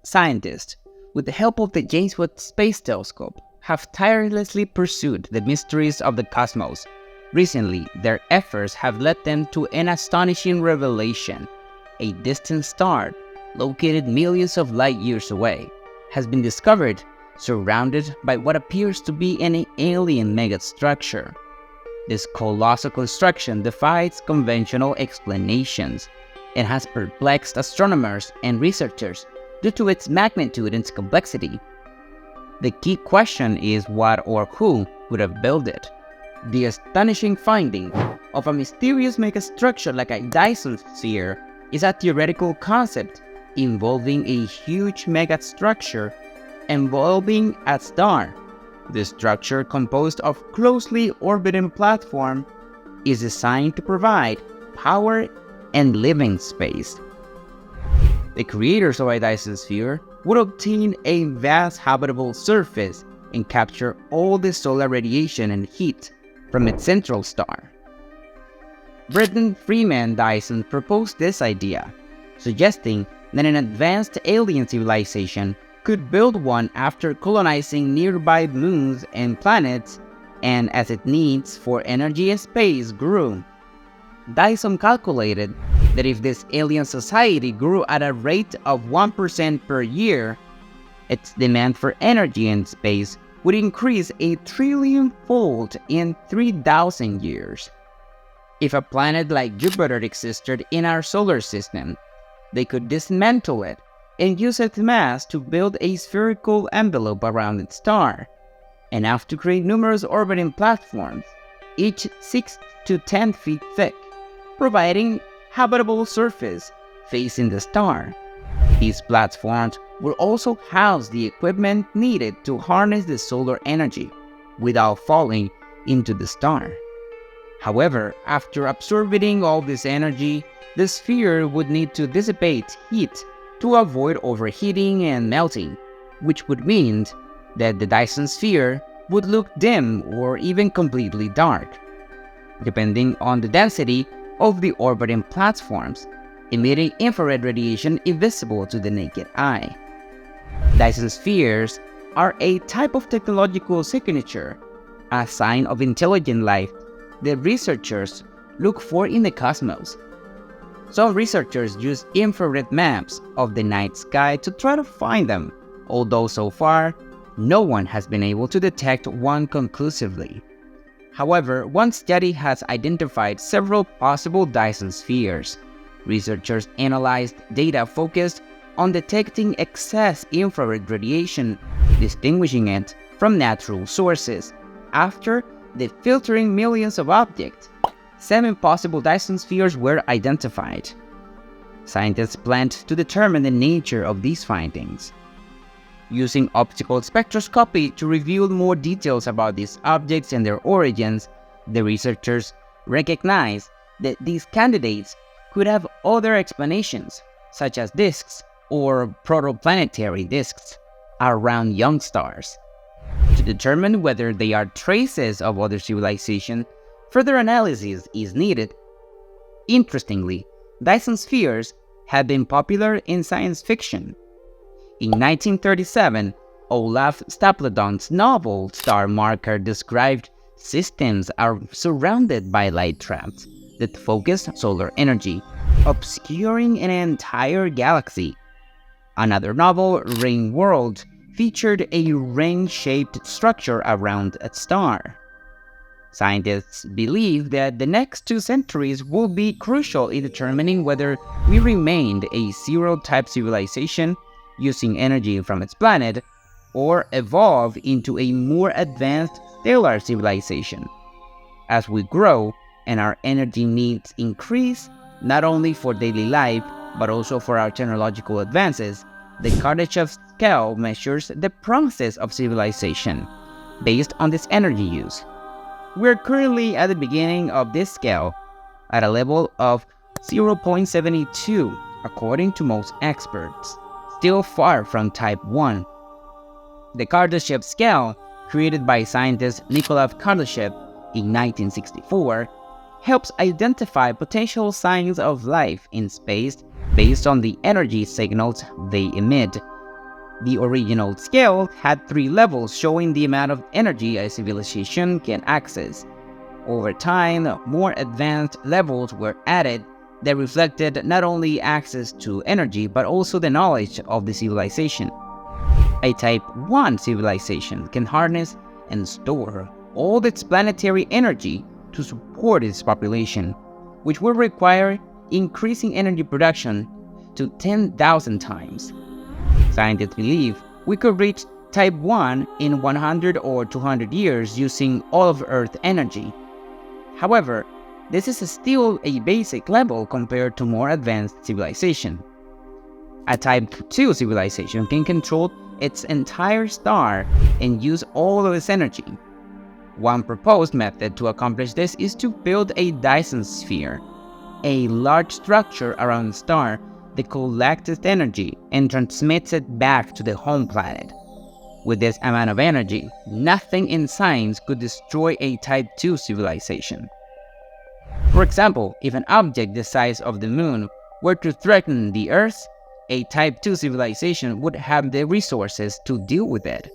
Scientists, with the help of the James Webb Space Telescope, have tirelessly pursued the mysteries of the cosmos. Recently, their efforts have led them to an astonishing revelation. A distant star, located millions of light years away, has been discovered surrounded by what appears to be an alien megastructure. This colossal construction defies conventional explanations and has perplexed astronomers and researchers due to its magnitude and complexity. The key question is what or who would have built it. The astonishing finding of a mysterious megastructure like a Dyson sphere is a theoretical concept involving a huge megastructure enveloping a star. The structure, composed of closely orbiting platform, is designed to provide power and living space. The creators of a Dyson sphere would obtain a vast habitable surface and capture all the solar radiation and heat from its central star. Brendan Freeman Dyson proposed this idea, suggesting that an advanced alien civilization could build one after colonizing nearby moons and planets, and as its needs for energy and space grew. Dyson calculated that if this alien society grew at a rate of 1% per year, its demand for energy and space would increase 1,000,000,000,000-fold in 3,000 years. If a planet like Jupiter existed in our solar system, they could dismantle it and use its mass to build a spherical envelope around its star, enough to create numerous orbiting platforms, each 6 to 10 feet thick, providing habitable surface facing the star. These platforms will also house the equipment needed to harness the solar energy without falling into the star. However, after absorbing all this energy, the sphere would need to dissipate heat to avoid overheating and melting, which would mean that the Dyson sphere would look dim or even completely dark, depending on the density of the orbiting platforms, emitting infrared radiation invisible to the naked eye. Dyson spheres are a type of technological signature, a sign of intelligent life that researchers look for in the cosmos. Some researchers use infrared maps of the night sky to try to find them, although so far, no one has been able to detect one conclusively. However, one study has identified several possible Dyson spheres. Researchers analyzed data focused on detecting excess infrared radiation, distinguishing it from natural sources. After filtering millions of objects, 7 possible Dyson spheres were identified. Scientists planned to determine the nature of these findings. Using optical spectroscopy to reveal more details about these objects and their origins, the researchers recognized that these candidates could have other explanations, such as disks or protoplanetary disks around young stars. To determine whether they are traces of other civilization, further analysis is needed. Interestingly, Dyson spheres have been popular in science fiction. In 1937, Olaf Stapledon's novel Star Marker described systems are surrounded by light traps that focus solar energy, obscuring an entire galaxy. Another novel, Ring World, featured a ring-shaped structure around a star. Scientists believe that the next 2 centuries will be crucial in determining whether we remained a zero-type civilization using energy from its planet, or evolve into a more advanced stellar civilization. As we grow and our energy needs increase, not only for daily life, but also for our technological advances, the Kardashev scale measures the process of civilization based on this energy use. We're currently at the beginning of this scale, at a level of 0.72, according to most experts, still far from Type 1. The Kardashev scale, created by scientist Nikolai Kardashev in 1964, helps identify potential signs of life in space based on the energy signals they emit, The original scale had 3 levels showing the amount of energy a civilization can access. Over time, more advanced levels were added that reflected not only access to energy but also the knowledge of the civilization. A Type 1 civilization can harness and store all its planetary energy to support its population, which will require increasing energy production to 10,000 times. Scientists believe we could reach Type 1 in 100 or 200 years using all of Earth's energy. However, this is still a basic level compared to more advanced civilization. A Type 2 civilization can control its entire star and use all of its energy. One proposed method to accomplish this is to build a Dyson sphere, a large structure around the star that collects its energy and transmits it back to the home planet. With this amount of energy, nothing in science could destroy a Type 2 civilization. For example, if an object the size of the moon were to threaten the Earth, a Type 2 civilization would have the resources to deal with it.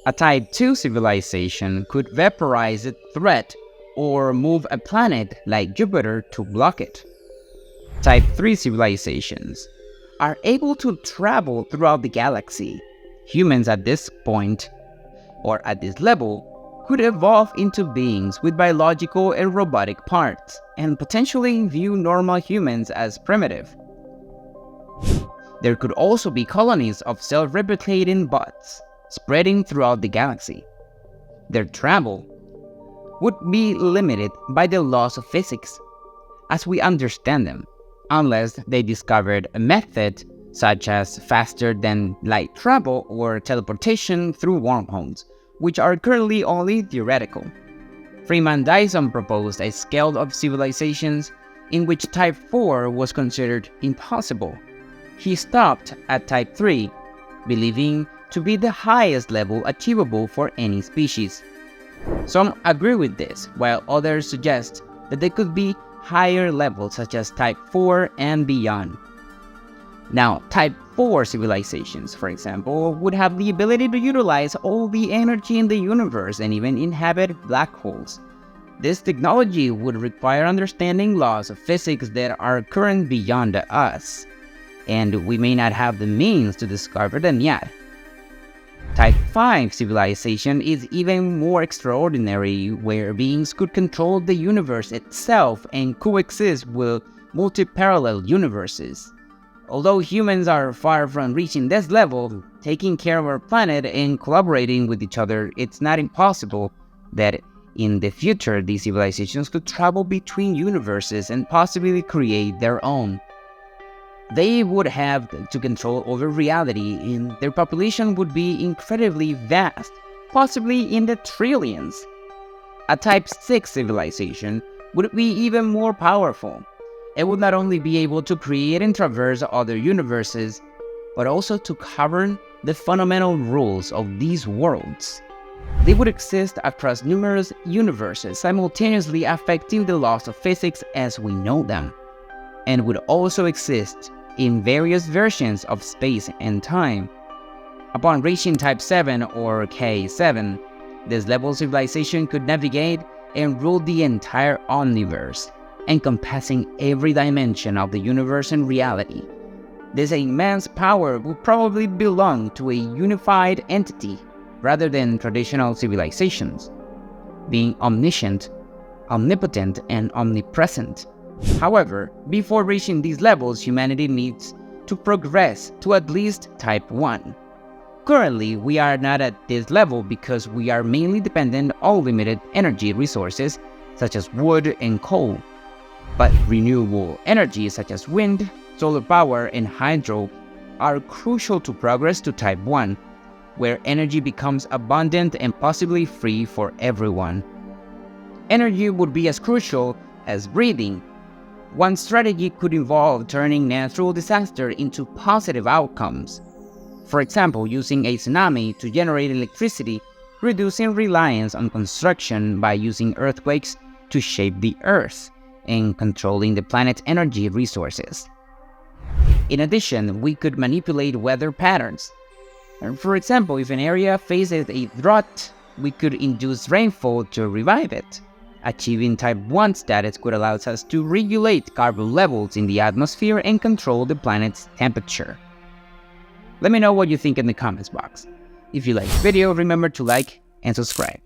A Type 2 civilization could vaporize the threat or move a planet like Jupiter to block it. Type 3 civilizations are able to travel throughout the galaxy. Humans at this point, or at this level, could evolve into beings with biological and robotic parts, and potentially view normal humans as primitive. There could also be colonies of self-replicating bots spreading throughout the galaxy. Their travel would be limited by the laws of physics as we understand them, unless they discovered a method such as faster-than-light travel or teleportation through wormholes, which are currently only theoretical. Freeman Dyson proposed a scale of civilizations in which Type 4 was considered impossible. He stopped at Type 3, believing to be the highest level achievable for any species. Some agree with this, while others suggest that there could be higher levels such as Type 4 and beyond. Now, Type 4 civilizations, for example, would have the ability to utilize all the energy in the universe and even inhabit black holes. This technology would require understanding laws of physics that are current beyond us, and we may not have the means to discover them yet. Type 5 civilization is even more extraordinary, where beings could control the universe itself and coexist with multi-parallel universes. Although humans are far from reaching this level, taking care of our planet and collaborating with each other, it's not impossible that in the future these civilizations could travel between universes and possibly create their own. They would have to control over reality, and their population would be incredibly vast, possibly in the trillions. A Type 6 civilization would be even more powerful. It would not only be able to create and traverse other universes, but also to govern the fundamental rules of these worlds. They would exist across numerous universes, simultaneously affecting the laws of physics as we know them, and would also exist in various versions of space and time. Upon reaching Type 7 or K7, this level of civilization could navigate and rule the entire omniverse, encompassing every dimension of the universe and reality. This immense power would probably belong to a unified entity rather than traditional civilizations, being omniscient, omnipotent, and omnipresent. However, before reaching these levels, humanity needs to progress to at least Type 1. Currently, we are not at this level because we are mainly dependent on limited energy resources such as wood and coal. But renewable energy such as wind, solar power, and hydro are crucial to progress to Type 1, where energy becomes abundant and possibly free for everyone. Energy would be as crucial as breathing. One strategy could involve turning natural disaster into positive outcomes. For example, using a tsunami to generate electricity, reducing reliance on construction by using earthquakes to shape the Earth, and controlling the planet's energy resources. In addition, we could manipulate weather patterns. For example, if an area faces a drought, we could induce rainfall to revive it. Achieving Type 1 status could allow us to regulate carbon levels in the atmosphere and control the planet's temperature. Let me know what you think in the comments box. If you like the video, remember to like and subscribe.